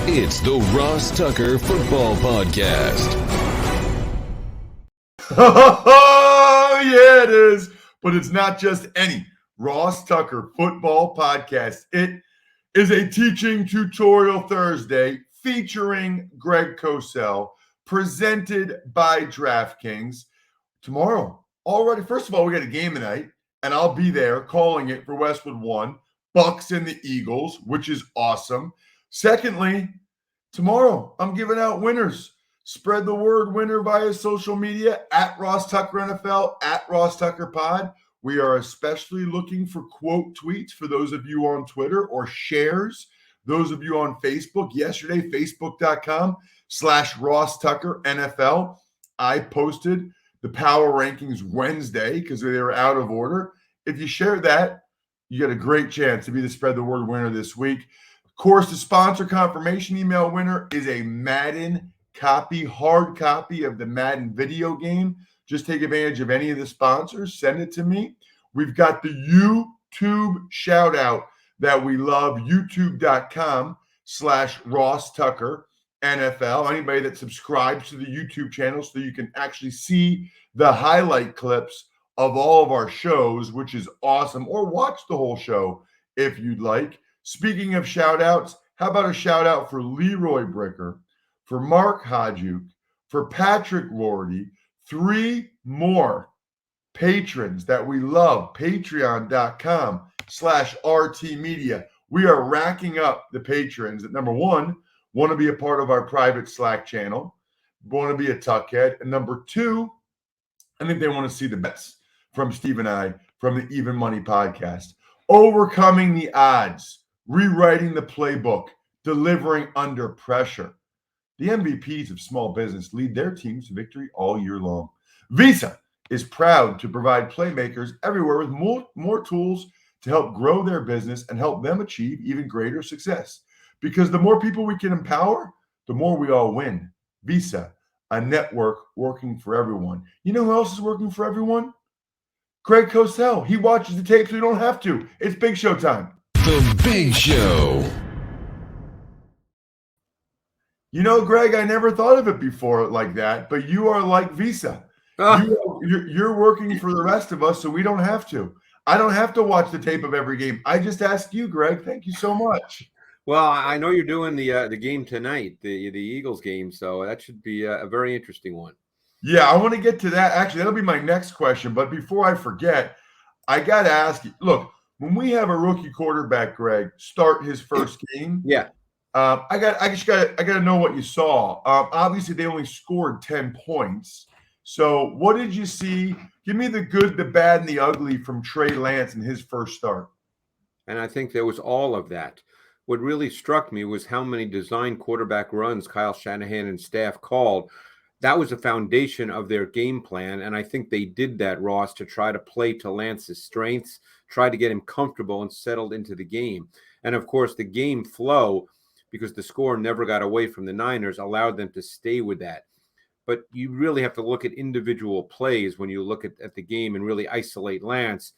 It's the Ross Tucker Football Podcast. Oh, yeah, it is. But it's not just any Ross Tucker Football Podcast. It is a teaching tutorial Thursday featuring Greg Cosell, presented by DraftKings. Tomorrow, already, first of all, we got a game tonight, and I'll be there calling it for Westwood 1, Bucks and the Eagles, which is awesome. Secondly, tomorrow, I'm giving out winners. Spread the word winner via social media at Ross Tucker NFL, at Ross Tucker Pod. We are especially looking for quote tweets for those of you on Twitter, or shares, those of you on Facebook. Yesterday, facebook.com/Ross Tucker NFL. I posted the power rankings Wednesday because they were out of order. If you share that, you get a great chance to be the spread the word winner this week. Of course, the sponsor confirmation email winner is a Madden copy, hard copy of the Madden video game. Just take advantage of any of the sponsors. Send it to me. We've got the YouTube shout out that we love, youtube.com/Ross Tucker NFL. Anybody that subscribes to the YouTube channel so you can actually see the highlight clips of all of our shows, which is awesome, or watch the whole show if you'd like. Speaking of shout outs, how about a shout out for Leroy Bricker, for Mark Hodjuk, for Patrick Rorty, 3 more patrons that we love, patreon.com/RT Media. We are racking up the patrons that, number one, want to be a part of our private Slack channel, want to be a Tuckhead, and number two, I think they want to see the bets from Steve and I from the Even Money podcast. Overcoming the odds, rewriting the playbook, delivering under pressure. The MVPs of small business lead their teams to victory all year long. Visa is proud to provide playmakers everywhere with more tools to help grow their business and help them achieve even greater success. Because the more people we can empower, the more we all win. Visa, a network working for everyone. You know who else is working for everyone? Greg Cosell. He watches the tape so you don't have to. It's Big Show time. The Big Show. You know, Greg, I never thought of it before like that, but you are like Visa. You're working for the rest of us, so we don't have to. I don't have to watch the tape of every game. I just ask you, Greg. Thank you so much. Well, I know you're doing the game tonight, the Eagles game, so that should be a very interesting one. Yeah, I want to get to that. Actually, that'll be my next question. But before I forget, I got to ask you, look, when we have a rookie quarterback, Greg, start his first game, yeah, I got to know what you saw. Obviously, they only scored 10 points. So what did you see? Give me the good, the bad, and the ugly from Trey Lance in his first start. And I think there was all of that. What really struck me was how many design quarterback runs Kyle Shanahan and staff called. That was the foundation of their game plan, and I think they did that, Ross, to try to play to Lance's strengths, try to get him comfortable and settled into the game. And, of course, the game flow, because the score never got away from the Niners, allowed them to stay with that. But you really have to look at individual plays when you look at the game and really isolate Lance.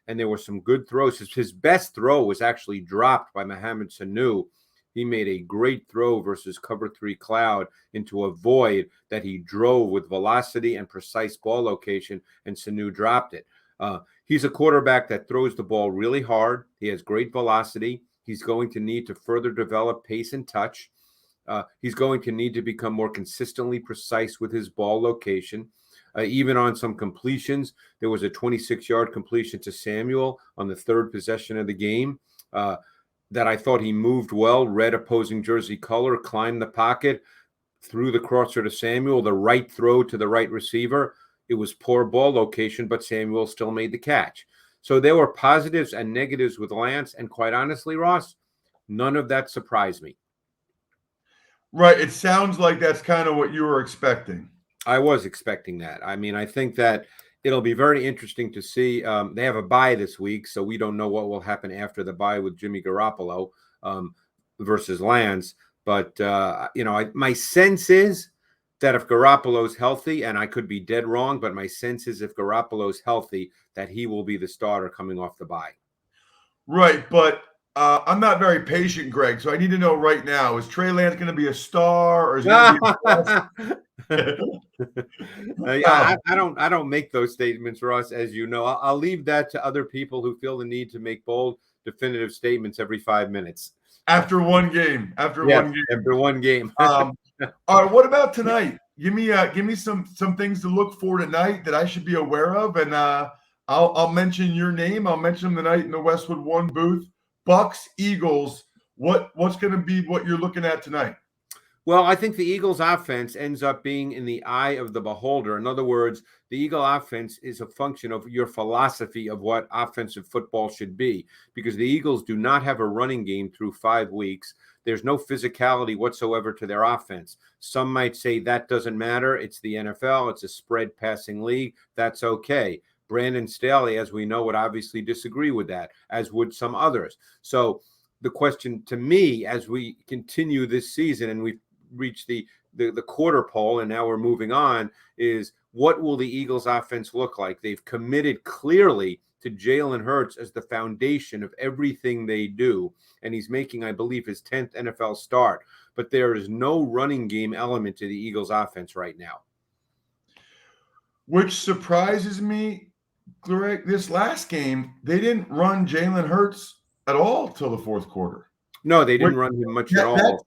And there were some good throws. His best throw was actually dropped by Mohamed Sanu. He made a great throw versus cover 3 cloud into a void that he drove with velocity and precise ball location, and Sanu dropped it. He's a quarterback that throws the ball really hard. He has great velocity. He's going to need to further develop pace and touch. He's going to need to become more consistently precise with his ball location. Even on some completions, there was a 26-yard completion to Samuel on the third possession of the game that I thought he moved well, red opposing jersey color, climbed the pocket, threw the crosser to Samuel, the right throw to the right receiver. It was poor ball location, but Samuel still made the catch. So there were positives and negatives with Lance, and quite honestly, Ross, none of that surprised me. Right. It sounds like that's kind of what you were expecting. I was expecting that. I mean, I think that it'll be very interesting to see. They have a bye this week, so we don't know what will happen after the bye with Jimmy Garoppolo versus Lance. But, my sense is that if Garoppolo's healthy, and I could be dead wrong, but my sense is if Garoppolo's healthy, that he will be the starter coming off the bye. Right, but I'm not very patient, Greg, so I need to know right now, is Trey Lance going to be a star or is he going to be a bust? I don't make those statements, Ross, as you know. I'll leave that to other people who feel the need to make bold, definitive statements every 5 minutes. After one game. After one game. All right, what about tonight? Give me some things to look for tonight that I should be aware of, and I'll mention your name. I'll mention them tonight in the Westwood One booth. Bucks, Eagles. What's going to be what you're looking at tonight? Well, I think the Eagles' offense ends up being in the eye of the beholder. In other words, the Eagle offense is a function of your philosophy of what offensive football should be, because the Eagles do not have a running game through 5 weeks. There's no physicality whatsoever to their offense. Some might say that doesn't matter. It's the NFL. It's a spread passing league. That's okay. Brandon Staley, as we know, would obviously disagree with that, as would some others. So the question to me, as we continue this season and we've reached the quarter pole and now we're moving on, is what will the Eagles offense look like? They've committed clearly to Jalen Hurts as the foundation of everything they do, and he's making, I believe, his 10th NFL start, but there is no running game element to the Eagles offense right now. Which surprises me, Greg. This last game, they didn't run Jalen Hurts at all till the fourth quarter. No, they didn't run him much at all.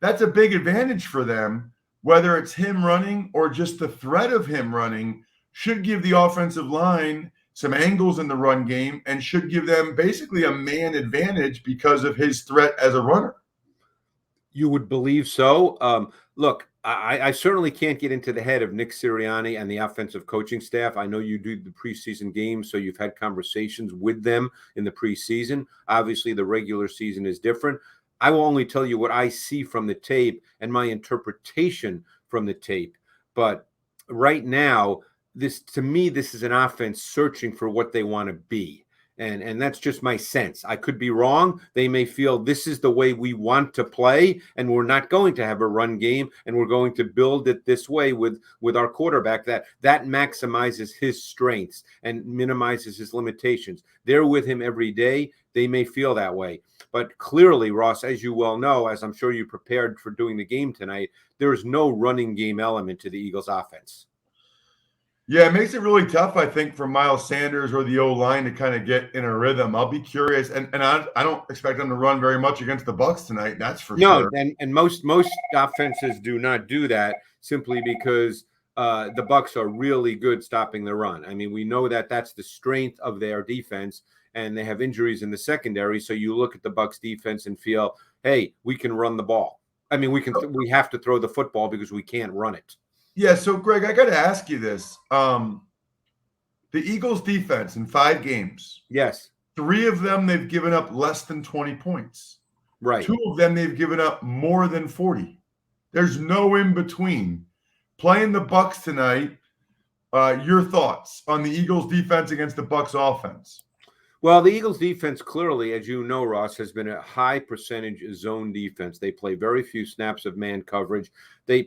That's a big advantage for them, whether it's him running or just the threat of him running should give the offensive line some angles in the run game and should give them basically a man advantage because of his threat as a runner. You would believe so. Look, I certainly can't get into the head of Nick Sirianni and the offensive coaching staff. I know you do the preseason games, so you've had conversations with them in the preseason. Obviously, the regular season is different. I will only tell you what I see from the tape and my interpretation from the tape. But right now, to me, this is an offense searching for what they want to be. And that's just my sense. I could be wrong. They may feel this is the way we want to play, and we're not going to have a run game, and we're going to build it this way with our quarterback. That maximizes his strengths and minimizes his limitations. They're with him every day. They may feel that way. But clearly, Ross, as you well know, as I'm sure you prepared for doing the game tonight, there is no running game element to the Eagles offense. Yeah, it makes it really tough, I think, for Miles Sanders or the O-line to kind of get in a rhythm. I'll be curious, and I don't expect them to run very much against the Bucks tonight. That's for sure. No, and most offenses do not do that simply because the Bucks are really good stopping the run. I mean, we know that that's the strength of their defense, and they have injuries in the secondary. So you look at the Bucks defense and feel, hey, we can run the ball. I mean, we have to throw the football because we can't run it. Yeah, so Greg, I got to ask you this. The Eagles defense in 5 games. Yes. 3 of them, they've given up less than 20 points. Right. 2 of them, they've given up more than 40. There's no in between. Playing the Bucks tonight, your thoughts on the Eagles defense against the Bucks offense? Well, the Eagles defense clearly, as you know, Ross, has been a high percentage zone defense. They play very few snaps of man coverage.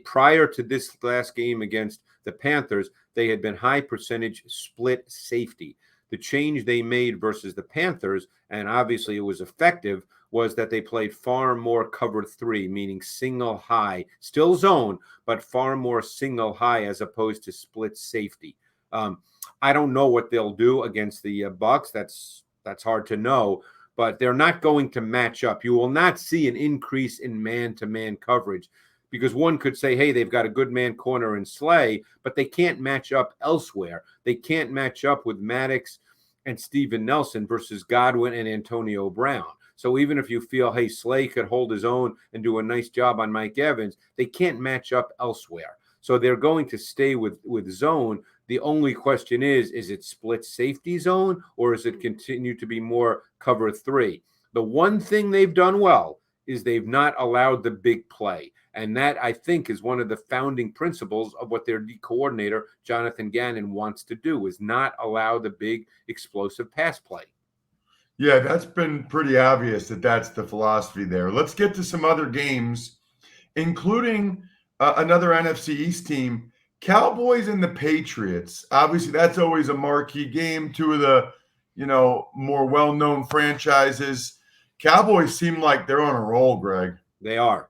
Prior to this last game against the Panthers, they had been high percentage split safety. The change they made versus the Panthers, and obviously it was effective, was that they played far more cover 3, meaning single high, still zone, but far more single high as opposed to split safety. I don't know what they'll do against the Bucks. That's hard to know, but they're not going to match up. You will not see an increase in man-to-man coverage because one could say, hey, they've got a good man corner in Slay, but they can't match up elsewhere. They can't match up with Maddox and Steven Nelson versus Godwin and Antonio Brown. So even if you feel, hey, Slay could hold his own and do a nice job on Mike Evans, they can't match up elsewhere. So they're going to stay with zone. The only question is it split safety zone or is it continue to be more cover 3? The one thing they've done well is they've not allowed the big play. And that, I think, is one of the founding principles of what their D coordinator, Jonathan Gannon, wants to do, is not allow the big explosive pass play. Yeah, that's been pretty obvious that that's the philosophy there. Let's get to some other games, including another NFC East team. Cowboys and the Patriots. Obviously, that's always a marquee game. 2 of the, more well-known franchises. Cowboys seem like they're on a roll, Greg. They are.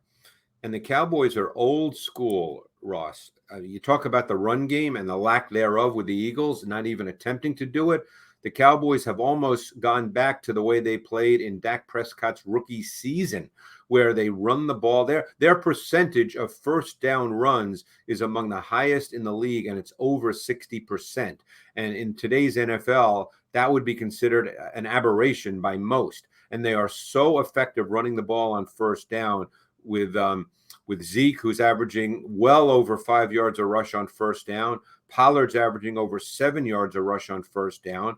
And the Cowboys are old school, Ross. You talk about the run game and the lack thereof with the Eagles, not even attempting to do it. The Cowboys have almost gone back to the way they played in Dak Prescott's rookie season, where they run the ball. Their percentage of first down runs is among the highest in the league, and it's over 60%. And in today's NFL, that would be considered an aberration by most. And they are so effective running the ball on first down with Zeke, who's averaging well over 5 yards a rush on first down. Pollard's averaging over 7 yards a rush on first down.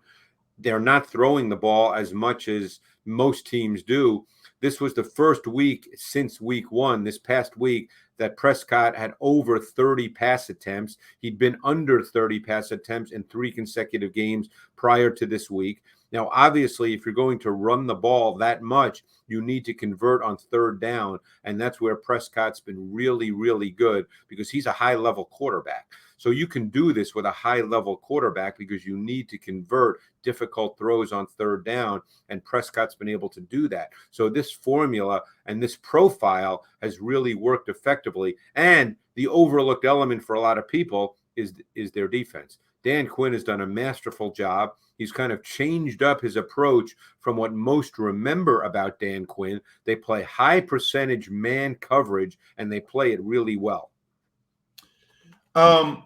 They're not throwing the ball as much as most teams do. This was the first week since week 1, this past week, that Prescott had over 30 pass attempts. He'd been under 30 pass attempts in 3 consecutive games prior to this week. Now, obviously, if you're going to run the ball that much, you need to convert on third down, and that's where Prescott's been really, really good because he's a high-level quarterback. So you can do this with a high-level quarterback because you need to convert difficult throws on third down, and Prescott's been able to do that. So this formula and this profile has really worked effectively, and the overlooked element for a lot of people is their defense. Dan Quinn has done a masterful job. He's kind of changed up his approach from what most remember about Dan Quinn. They play high percentage man coverage, and they play it really well. I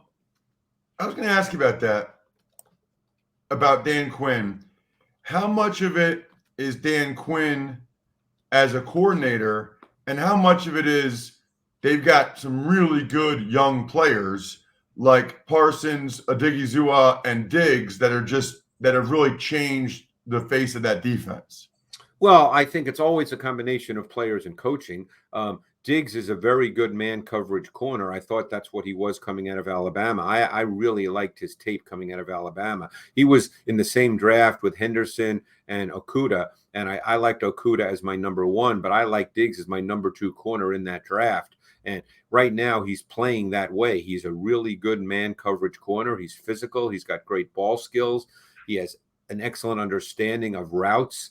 was going to ask you about that, about Dan Quinn. How much of it is Dan Quinn as a coordinator, and how much of it is they've got some really good young players like Parsons, Odighizuwa, and Diggs that have really changed the face of that defense? Well, I think it's always a combination of players and coaching. Diggs is a very good man coverage corner. I thought that's what he was coming out of Alabama. I really liked his tape coming out of Alabama. He was in the same draft with Henderson and Okudah, and I liked Okudah as my number 1, but I like Diggs as my number 2 corner in that draft. And right now he's playing that way. He's a really good man coverage corner. He's physical. He's got great ball skills. He has an excellent understanding of routes.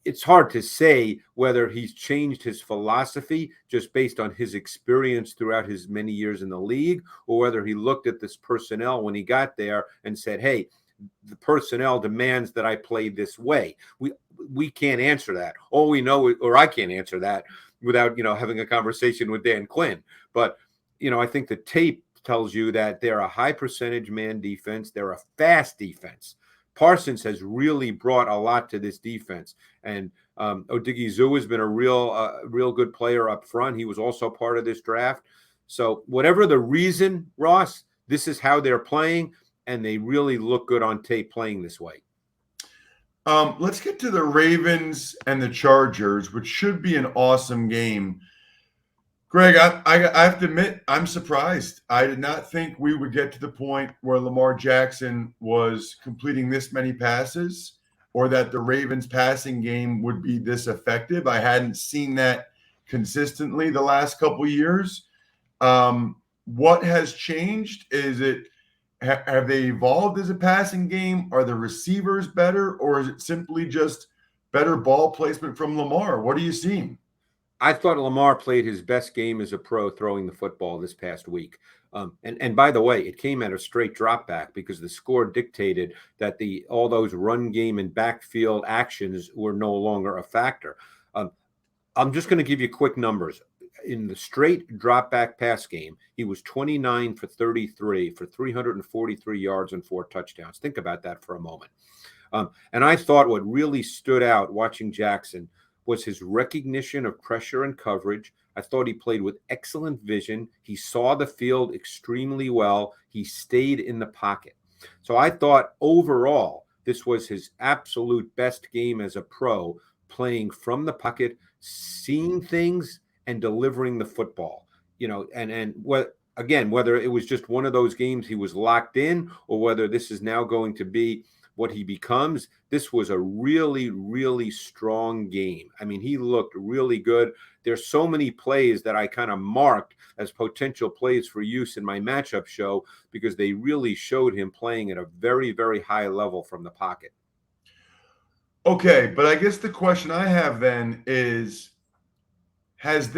It's hard to say whether he's changed his philosophy just based on his experience throughout his many years in the league, or whether he looked at this personnel when he got there and said, hey, the personnel demands that I play this way. We can't answer that. All we know, or I can't answer that without, having a conversation with Dan Quinn. But, I think the tape tells you that they're a high percentage man defense. They're a fast defense. Parsons has really brought a lot to this defense. And Odighizuwa has been a real good player up front. He was also part of this draft. So whatever the reason, Ross, this is how they're playing, and they really look good on tape playing this way. Let's get to the Ravens and the Chargers, which should be an awesome game. Greg, I have to admit, I'm surprised. I did not think we would get to the point where Lamar Jackson was completing this many passes, or that the Ravens passing game would be this effective. I hadn't seen that consistently the last couple of years. What has changed? Have they evolved as a passing game? Are the receivers better, or is it simply just better ball placement from Lamar? What are you seeing? I thought Lamar played his best game as a pro throwing the football this past week. And by the way, it came at a straight drop back because the score dictated that all those run game and backfield actions were no longer a factor. I'm just going to give you quick numbers. In the straight drop back pass game, he was 29 for 33 for 343 yards and 4 touchdowns. Think about that for a moment. And I thought what really stood out watching Jackson was his recognition of pressure and coverage. I thought he played with excellent vision. He saw the field extremely well. He stayed in the pocket. So I thought overall, this was his absolute best game as a pro, playing from the pocket, seeing things and delivering the football. Whether it was just one of those games he was locked in, or whether this is now going to be what he becomes, this was a really, really strong game. I mean, he looked really good. There's so many plays that I kind of marked as potential plays for use in my matchup show because they really showed him playing at a very, very high level from the pocket. Okay, but I guess the question I have then is, he's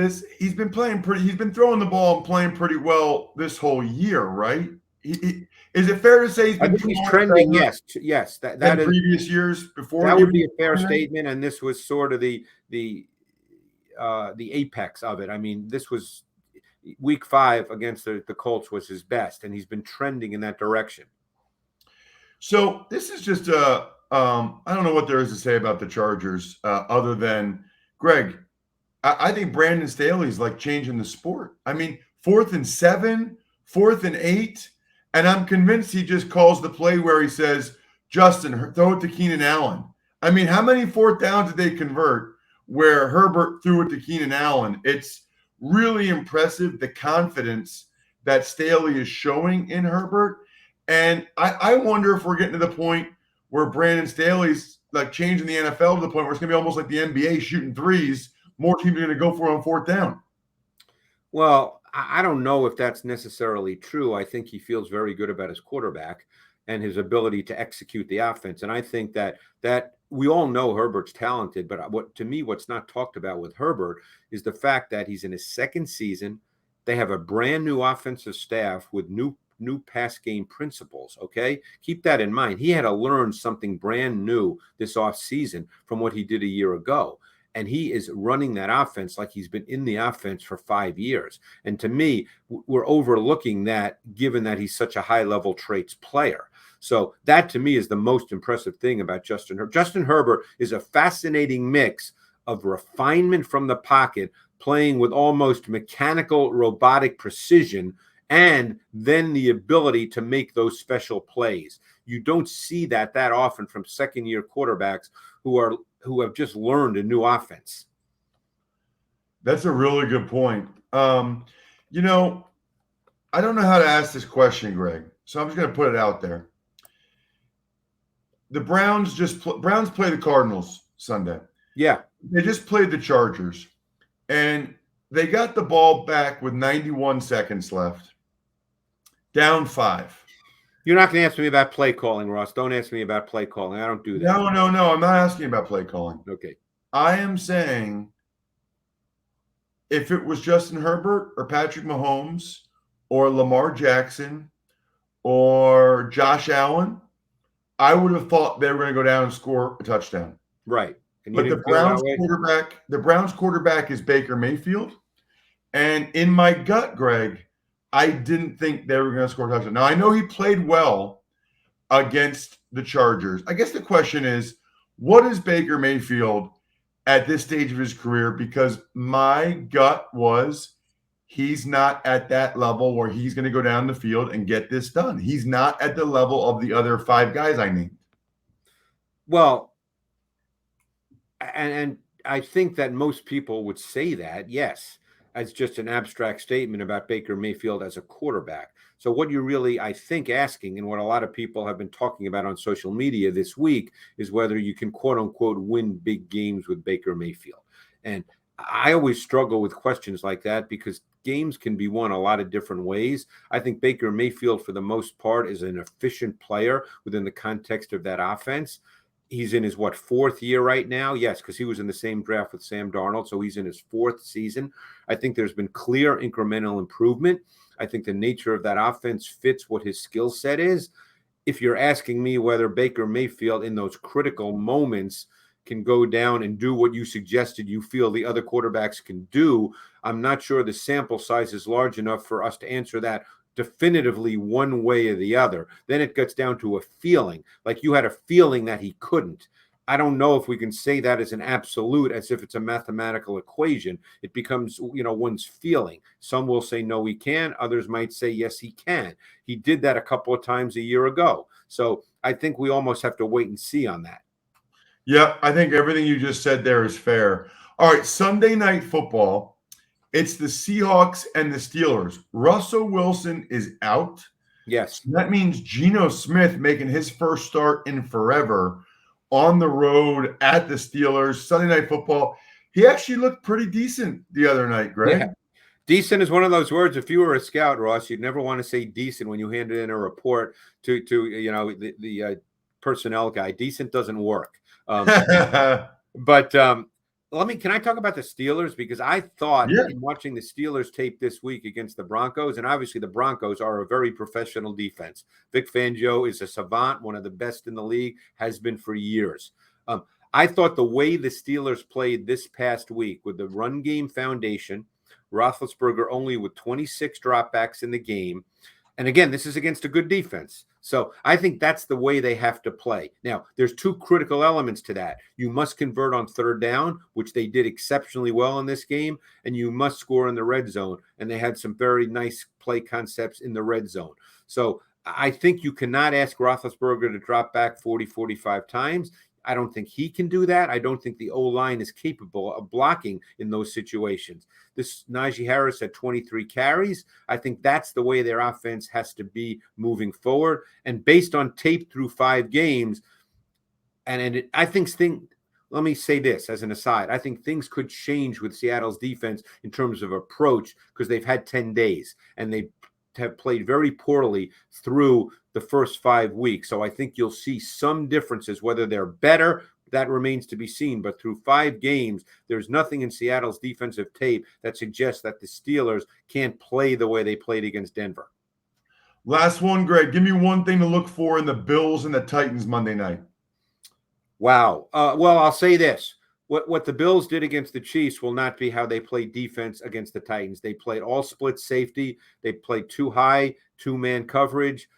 been throwing the ball and playing pretty well this whole year, right? Is it fair to say I think he's trending, yes, than previous years before? That would be a fair statement, and this was sort of the apex of it. I mean, this was week 5 against the Colts was his best, and he's been trending in that direction. So this is just I don't know what there is to say about the Chargers other than, Greg, I think Brandon Staley's like changing the sport. I mean, 4th and 7, 4th and 8, and I'm convinced he just calls the play where he says, Justin, throw it to Keenan Allen. I mean, how many 4th downs did they convert where Herbert threw it to Keenan Allen? It's really impressive, the confidence that Staley is showing in Herbert. And I wonder if we're getting to the point where Brandon Staley's like changing the NFL to the point where it's going to be almost like the NBA, shooting threes. More teams are going to go for on 4th down. Well, I don't know if that's necessarily true. I think he feels very good about his quarterback and his ability to execute the offense. And I think that we all know Herbert's talented, but what's not talked about with Herbert is the fact that he's in his 2nd season. They have a brand new offensive staff with new pass game principles. Okay. Keep that in mind. He had to learn something brand new this offseason from what he did a year ago. And he is running that offense like he's been in the offense for 5 years. And to me, we're overlooking that given that he's such a high-level traits player. So that, to me, is the most impressive thing about Justin Herbert. Justin Herbert is a fascinating mix of refinement from the pocket, playing with almost mechanical, robotic precision, and then the ability to make those special plays. You don't see that often from second-year quarterbacks who have just learned a new offense. That's a really good point. You know, I don't know how to ask this question, Greg, so I'm just going to put it out there. The Browns play the Cardinals Sunday. Yeah. They just played the Chargers, and they got the ball back with 91 seconds left, down 5. You're not going to ask me about play calling, Ross. Don't ask me about play calling. I don't do that. No. I'm not asking about play calling. Okay. I am saying if it was Justin Herbert or Patrick Mahomes or Lamar Jackson or Josh Allen, I would have thought they were going to go down and score a touchdown. Right. But the Browns quarterback is Baker Mayfield. And in my gut, Greg, I didn't think they were going to score a touchdown. Now, I know he played well against the Chargers. I guess the question is, what is Baker Mayfield at this stage of his career? Because my gut was he's not at that level where he's going to go down the field and get this done. He's not at the level of the other 5 guys I named. Well, and I think that most people would say that, yes, as just an abstract statement about Baker Mayfield as a quarterback. So what you're really, I think, asking, and what a lot of people have been talking about on social media this week, is whether you can, quote unquote, win big games with Baker Mayfield. And I always struggle with questions like that because games can be won a lot of different ways. I think Baker Mayfield, for the most part, is an efficient player within the context of that offense. He's in his, 4th year right now? Yes, because he was in the same draft with Sam Darnold, so he's in his 4th season. I think there's been clear incremental improvement. I think the nature of that offense fits what his skill set is. If you're asking me whether Baker Mayfield in those critical moments can go down and do what you suggested you feel the other quarterbacks can do, I'm not sure the sample size is large enough for us to answer that definitively one way or the other. Then it gets down to a feeling, like you had a feeling that he couldn't. I don't know if we can say that as an absolute, as if it's a mathematical equation. It becomes, one's feeling. Some will say, no, he can. Others might say, yes, he can. He did that a couple of times a year ago. So I think we almost have to wait and see on that. Yeah, I think everything you just said there is fair. All right, Sunday Night Football. It's the Seahawks and the Steelers. Russell Wilson is out. Yes. So that means Geno Smith making his first start in forever on the road at the Steelers, Sunday Night Football. He actually looked pretty decent the other night, Greg. Yeah. Decent is one of those words. If you were a scout, Ross, you'd never want to say decent when you handed in a report to the personnel guy. Decent doesn't work. But can I talk about the Steelers? Because I thought Yeah. in watching the Steelers tape this week against the Broncos, and obviously the Broncos are a very professional defense. Vic Fangio is a savant, one of the best in the league, has been for years. I thought the way the Steelers played this past week with the run game foundation, Roethlisberger only with 26 dropbacks in the game. And again, this is against a good defense. So I think that's the way they have to play. Now, there's two critical elements to that. You must convert on third down, which they did exceptionally well in this game, and you must score in the red zone. And they had some very nice play concepts in the red zone. So I think you cannot ask Roethlisberger to drop back 40, 45 times. I don't think he can do that. I don't think the O-line is capable of blocking in those situations. This Najee Harris had 23 carries. I think that's the way their offense has to be moving forward. And based on tape through 5 games, let me say this as an aside. I think things could change with Seattle's defense in terms of approach because they've had 10 days and they have played very poorly through the first 5 weeks. So I think you'll see some differences, whether they're better, that remains to be seen. But through 5 games, there's nothing in Seattle's defensive tape that suggests that the Steelers can't play the way they played against Denver. Last one, Greg. Give me one thing to look for in the Bills and the Titans Monday night. Wow. Well, I'll say this. What the Bills did against the Chiefs will not be how they play defense against the Titans. They played all split safety. They played too high, 2-man coverage.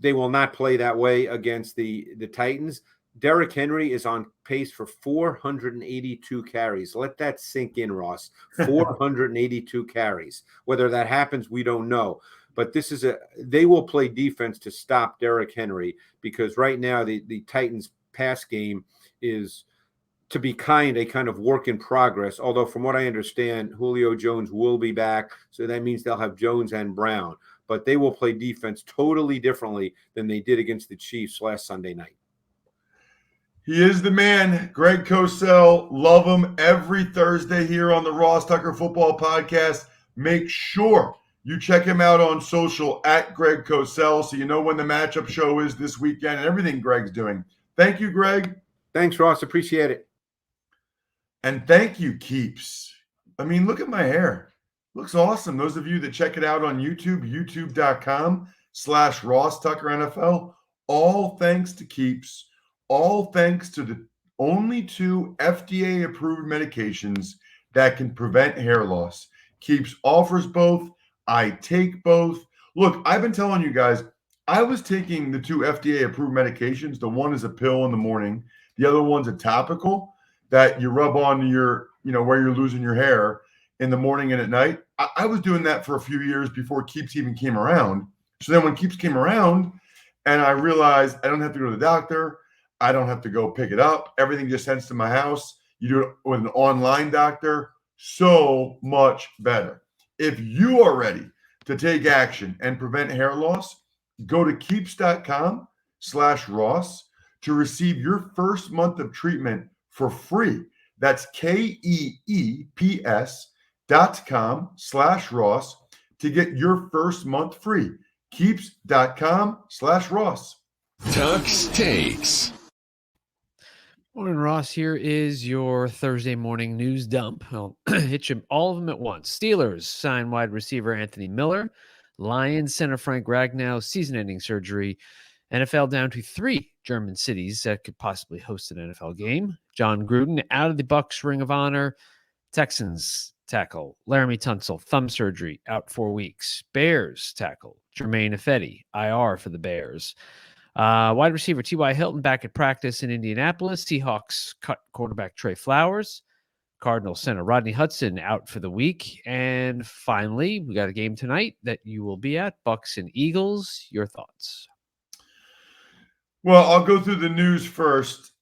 They will not play that way against the Titans. Derrick Henry is on pace for 482 carries. Let that sink in, Ross. 482 carries. Whether that happens, we don't know. But they will play defense to stop Derrick Henry because right now the Titans pass game is, to be a kind of work in progress. Although from what I understand, Julio Jones will be back. So that means they'll have Jones and Brown. But they will play defense totally differently than they did against the Chiefs last Sunday night. He is the man, Greg Cosell. Love him every Thursday here on the Ross Tucker Football Podcast. Make sure you check him out on social at Greg Cosell so you know when the matchup show is this weekend and everything Greg's doing. Thank you, Greg. Thanks, Ross. Appreciate it. And thank you, Keeps. I mean, look at my hair. Looks awesome. Those of you that check it out on YouTube, youtube.com/Ross Tucker NFL. All thanks to Keeps. All thanks to the only 2 FDA-approved medications that can prevent hair loss. Keeps offers both. I take both. Look, I've been telling you guys, I was taking the 2 FDA-approved medications. The one is a pill in the morning. The other one's a topical that you rub on your, where you're losing your hair in the morning and at night. I was doing that for a few years before Keeps even came around. So then when Keeps came around and I realized I don't have to go to the doctor, I don't have to go pick it up. Everything just sends to my house. You do it with an online doctor. So much better. If you are ready to take action and prevent hair loss, go to keeps.com/Ross to receive your first month of treatment for free. That's KEEPS.com/Ross to get your first month free. Keeps.com/Ross. Tuck's Takes. Morning, Ross. Here is your Thursday morning news dump. I'll hit you all of them at once. Steelers sign wide receiver Anthony Miller. Lions center Frank Ragnow, season-ending surgery. NFL down to 3 German cities that could possibly host an NFL game. John Gruden out of the Bucs Ring of Honor. Texans tackle Laramie Tunsil, thumb surgery, out 4 weeks. Bears tackle Jermaine Ifedi, IR for the Bears. Wide receiver T.Y. Hilton back at practice in Indianapolis. Seahawks cut quarterback Trey Flowers. Cardinals center Rodney Hudson out for the week. And finally, we got a game tonight that you will be at, Bucks and Eagles. Your thoughts? Well, I'll go through the news first.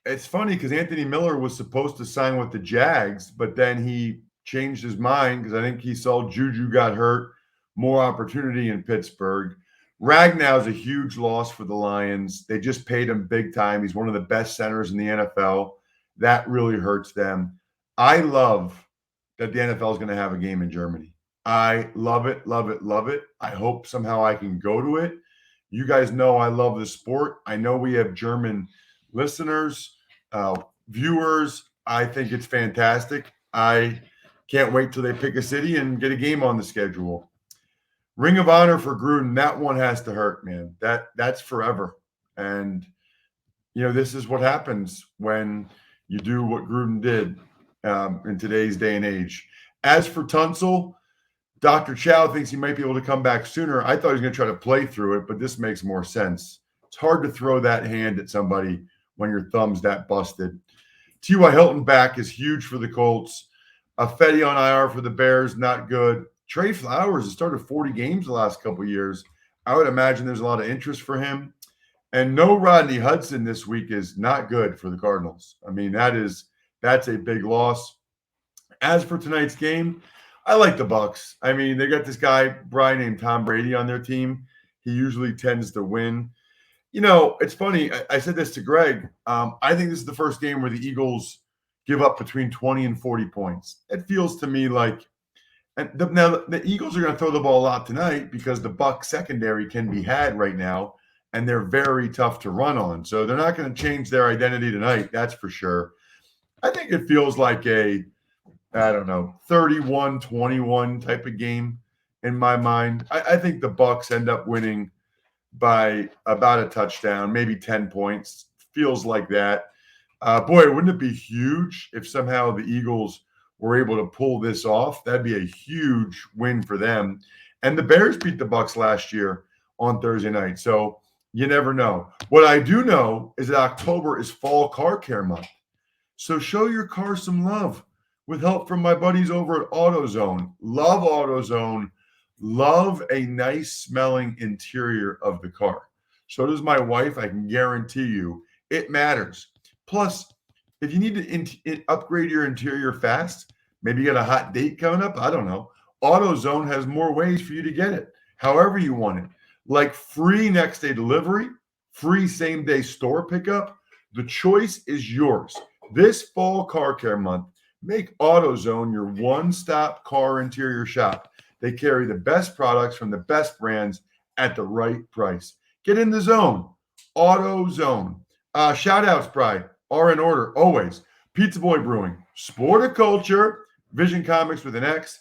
It's funny because Anthony Miller was supposed to sign with the Jags, but then he changed his mind because I think he saw Juju got hurt more opportunity in Pittsburgh. Ragnow's a huge loss for the Lions. They just paid him big time. He's one of the best centers in the NFL. That really hurts them. I love that the NFL is going to have a game in Germany. I love it, love it, love it. I hope somehow I can go to it. You guys know I love the sport. I know we have German listeners, viewers. I think it's fantastic. I can't wait till they pick a city and get a game on the schedule. Ring of Honor for Gruden, that one has to hurt, man. That's forever. And, this is what happens when you do what Gruden did in today's day and age. As for Tunsil, Dr. Chow thinks he might be able to come back sooner. I thought he was going to try to play through it, but this makes more sense. It's hard to throw that hand at somebody when your thumb's that busted. T.Y. Hilton back is huge for the Colts. Fetty on IR for the Bears, not good. Trey Flowers has started 40 games the last couple of years. I would imagine there's a lot of interest for him. And no Rodney Hudson this week is not good for the Cardinals. I mean, that's a big loss. As for tonight's game, I like the Bucs. I mean, they got this guy, Brian, named Tom Brady on their team. He usually tends to win. It's funny. I said this to Greg. I think this is the first game where the Eagles give up between 20 and 40 points. It feels to me like now the Eagles are going to throw the ball a lot tonight because the Bucs secondary can be had right now, and they're very tough to run on. So they're not going to change their identity tonight, that's for sure. I think it feels like a 31-21 type of game in my mind. I think the Bucs end up winning by about a touchdown, maybe 10 points. Feels like that. Boy, wouldn't it be huge if somehow the Eagles were able to pull this off? That'd be a huge win for them. And the Bears beat the Bucs last year on Thursday night, so you never know. What I do know is that October is Fall Car Care Month. So show your car some love with help from my buddies over at AutoZone. Love AutoZone. Love a nice smelling interior of the car. So does my wife. I can guarantee you it matters. Plus, if you need to upgrade your interior fast, maybe you got a hot date coming up, I don't know. AutoZone has more ways for you to get it, however you want it. Like free next day delivery, free same day store pickup. The choice is yours. This Fall Car Care Month, make AutoZone your one-stop car interior shop. They carry the best products from the best brands at the right price. Get in the zone. AutoZone. Shout-outs, Bri, are in order, always. Pizza Boy Brewing, Sporticulture, Vision Comics with an X,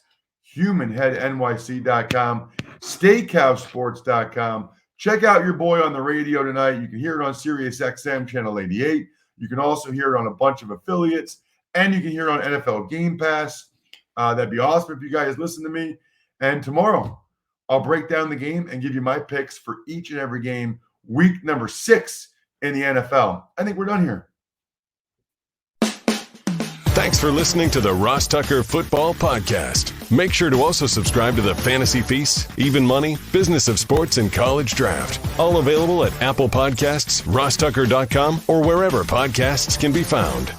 HumanHeadNYC.com, SteakhouseSports.com. Check out your boy on the radio tonight. You can hear it on Sirius XM Channel 88. You can also hear it on a bunch of affiliates, and you can hear it on NFL Game Pass. That'd be awesome if you guys listen to me. And tomorrow, I'll break down the game and give you my picks for each and every game, week number 6 in the NFL. I think we're done here. Thanks for listening to the Ross Tucker Football Podcast. Make sure to also subscribe to the Fantasy Feast, Even Money, Business of Sports, and College Draft. All available at Apple Podcasts, rosstucker.com, or wherever podcasts can be found. A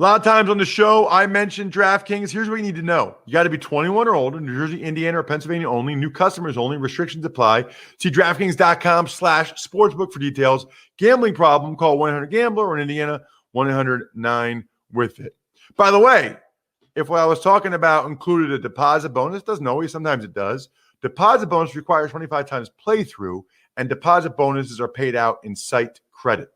lot of times on the show, I mentioned DraftKings. Here's what you need to know. You got to be 21 or older, New Jersey, Indiana, or Pennsylvania only. New customers only. Restrictions apply. See DraftKings.com/sportsbook for details. Gambling problem, call 1-800-GAMBLER, or in Indiana, 1-800-9-WITH-IT. By the way, if what I was talking about included a deposit bonus, doesn't always, sometimes it does. Deposit bonus requires 25 times playthrough, and deposit bonuses are paid out in site credit.